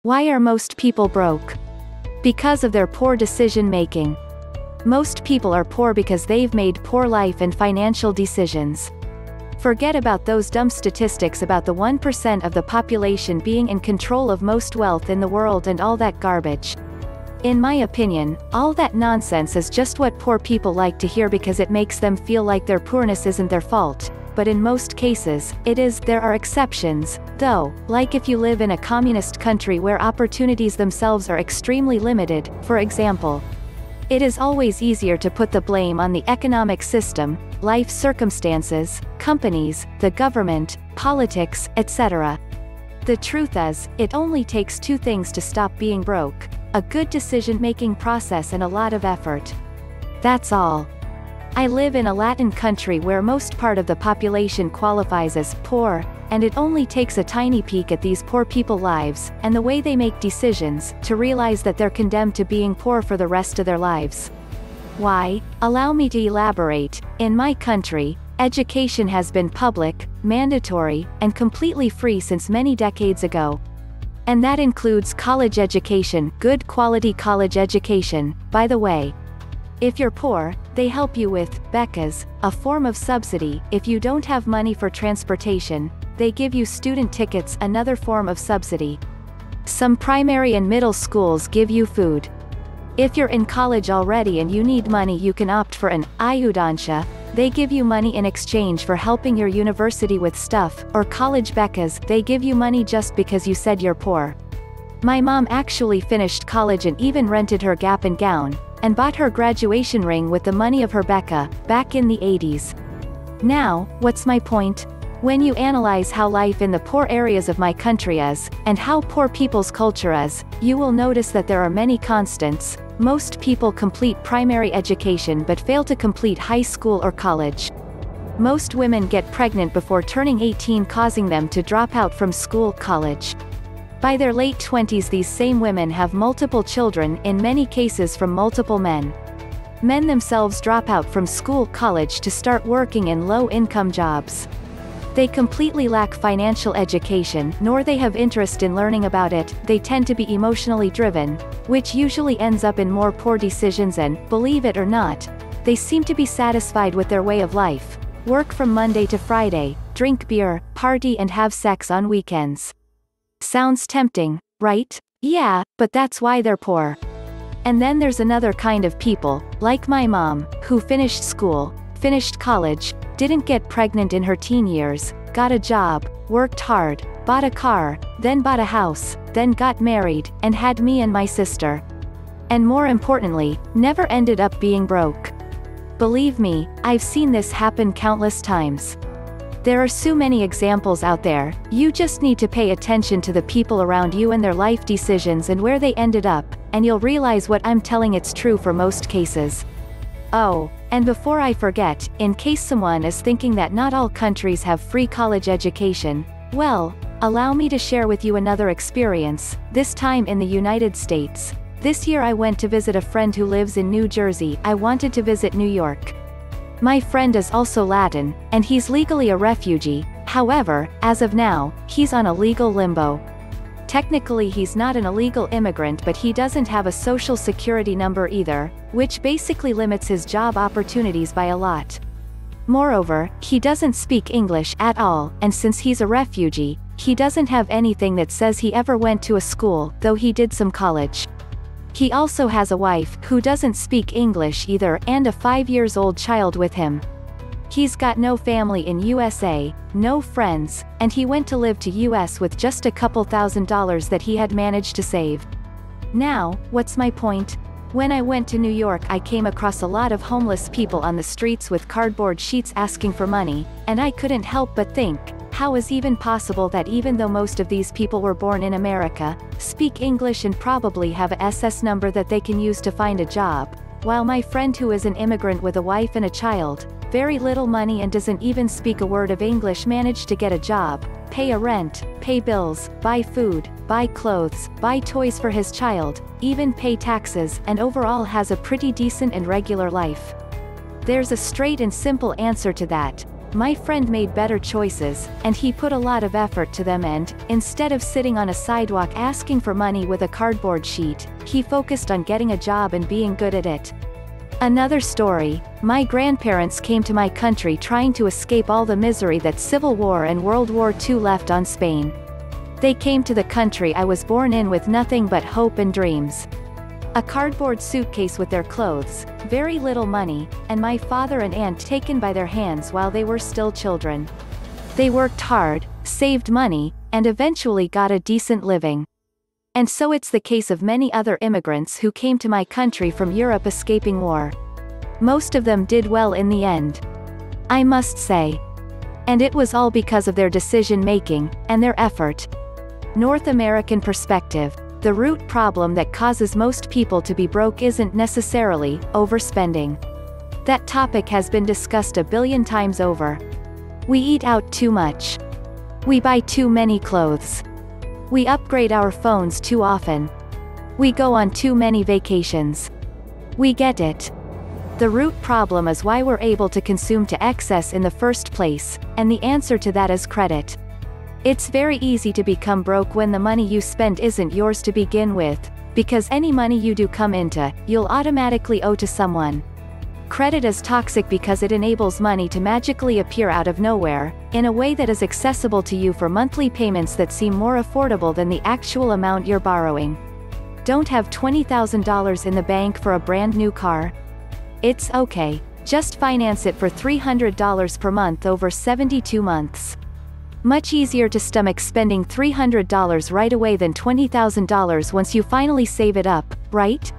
Why are most people broke? Because of their poor decision making. Most people are poor because they've made poor life and financial decisions. Forget about those dumb statistics about the 1% of the population being in control of most wealth in the world and all that garbage. In my opinion, all that nonsense is just what poor people like to hear because it makes them feel like their poorness isn't their fault. But in most cases, it is. There are exceptions, though, like if you live in a communist country where opportunities themselves are extremely limited, for example. It is always easier to put the blame on the economic system, life circumstances, companies, the government, politics, etc. The truth is, it only takes two things to stop being broke: a good decision-making process and a lot of effort. That's all. I live in a Latin country where most part of the population qualifies as poor, and it only takes a tiny peek at these poor people's lives, and the way they make decisions, to realize that they're condemned to being poor for the rest of their lives. Why? Allow me to elaborate. In my country, education has been public, mandatory, and completely free since many decades ago. And that includes college education, good quality college education, by the way. If you're poor, they help you with becas, a form of subsidy. If you don't have money for transportation, they give you student tickets, another form of subsidy. Some primary and middle schools give you food. If you're in college already and you need money, you can opt for an ayudancia. They give you money in exchange for helping your university with stuff, or college becas. They give you money just because you said you're poor. My mom actually finished college and even rented her Gap and gown, and bought her graduation ring with the money of her beca, back in the 80s. Now, what's my point? When you analyze how life in the poor areas of my country is, and how poor people's culture is, you will notice that there are many constants. Most people complete primary education but fail to complete high school or college. Most women get pregnant before turning 18, causing them to drop out from school, college. By their late 20s, these same women have multiple children, in many cases from multiple men. Men themselves drop out from school, college to start working in low-income jobs. They completely lack financial education, nor they have interest in learning about it. They tend to be emotionally driven, which usually ends up in more poor decisions, and, believe it or not, they seem to be satisfied with their way of life. Work from Monday to Friday, drink beer, party and have sex on weekends. Sounds tempting, right? Yeah, but that's why they're poor. And then there's another kind of people, like my mom, who finished school, finished college, didn't get pregnant in her teen years, got a job, worked hard, bought a car, then bought a house, then got married, and had me and my sister. And more importantly, never ended up being broke. Believe me, I've seen this happen countless times. There are so many examples out there. You just need to pay attention to the people around you and their life decisions and where they ended up, and you'll realize what I'm telling it's true for most cases. Oh, and before I forget, in case someone is thinking that not all countries have free college education, well, allow me to share with you another experience, this time in the United States. This year I went to visit a friend who lives in New Jersey. I wanted to visit New York. My friend is also Latin, and he's legally a refugee. However, as of now, he's on a legal limbo. Technically he's not an illegal immigrant, but he doesn't have a social security number either, which basically limits his job opportunities by a lot. Moreover, he doesn't speak English at all, and since he's a refugee, he doesn't have anything that says he ever went to a school, though he did some college. He also has a wife, who doesn't speak English either, and a 5-year-old child with him. He's got no family in USA, no friends, and he went to live to US with just a couple $1,000s that he had managed to save. Now, what's my point? When I went to New York, I came across a lot of homeless people on the streets with cardboard sheets asking for money, and I couldn't help but think, how is even possible that even though most of these people were born in America, speak English and probably have a SS number that they can use to find a job, while my friend who is an immigrant with a wife and a child, very little money and doesn't even speak a word of English, managed to get a job, pay a rent, pay bills, buy food, buy clothes, buy toys for his child, even pay taxes, and overall has a pretty decent and regular life? There's a straight and simple answer to that. My friend made better choices, and he put a lot of effort to them and, instead of sitting on a sidewalk asking for money with a cardboard sheet, he focused on getting a job and being good at it. Another story, my grandparents came to my country trying to escape all the misery that Civil War and World War II left on Spain. They came to the country I was born in with nothing but hope and dreams. A cardboard suitcase with their clothes, very little money, and my father and aunt taken by their hands while they were still children. They worked hard, saved money, and eventually got a decent living. And so it's the case of many other immigrants who came to my country from Europe escaping war. Most of them did well in the end, I must say. And it was all because of their decision-making, and their effort. North American perspective. The root problem that causes most people to be broke isn't necessarily overspending. That topic has been discussed a billion times over. We eat out too much. We buy too many clothes. We upgrade our phones too often. We go on too many vacations. We get it. The root problem is why we're able to consume to excess in the first place, and the answer to that is credit. It's very easy to become broke when the money you spend isn't yours to begin with, because any money you do come into, you'll automatically owe to someone. Credit is toxic because it enables money to magically appear out of nowhere, in a way that is accessible to you for monthly payments that seem more affordable than the actual amount you're borrowing. Don't have $20,000 in the bank for a brand new car? It's okay. Just finance it for $300 per month over 72 months. Much easier to stomach spending $300 right away than $20,000 once you finally save it up, right?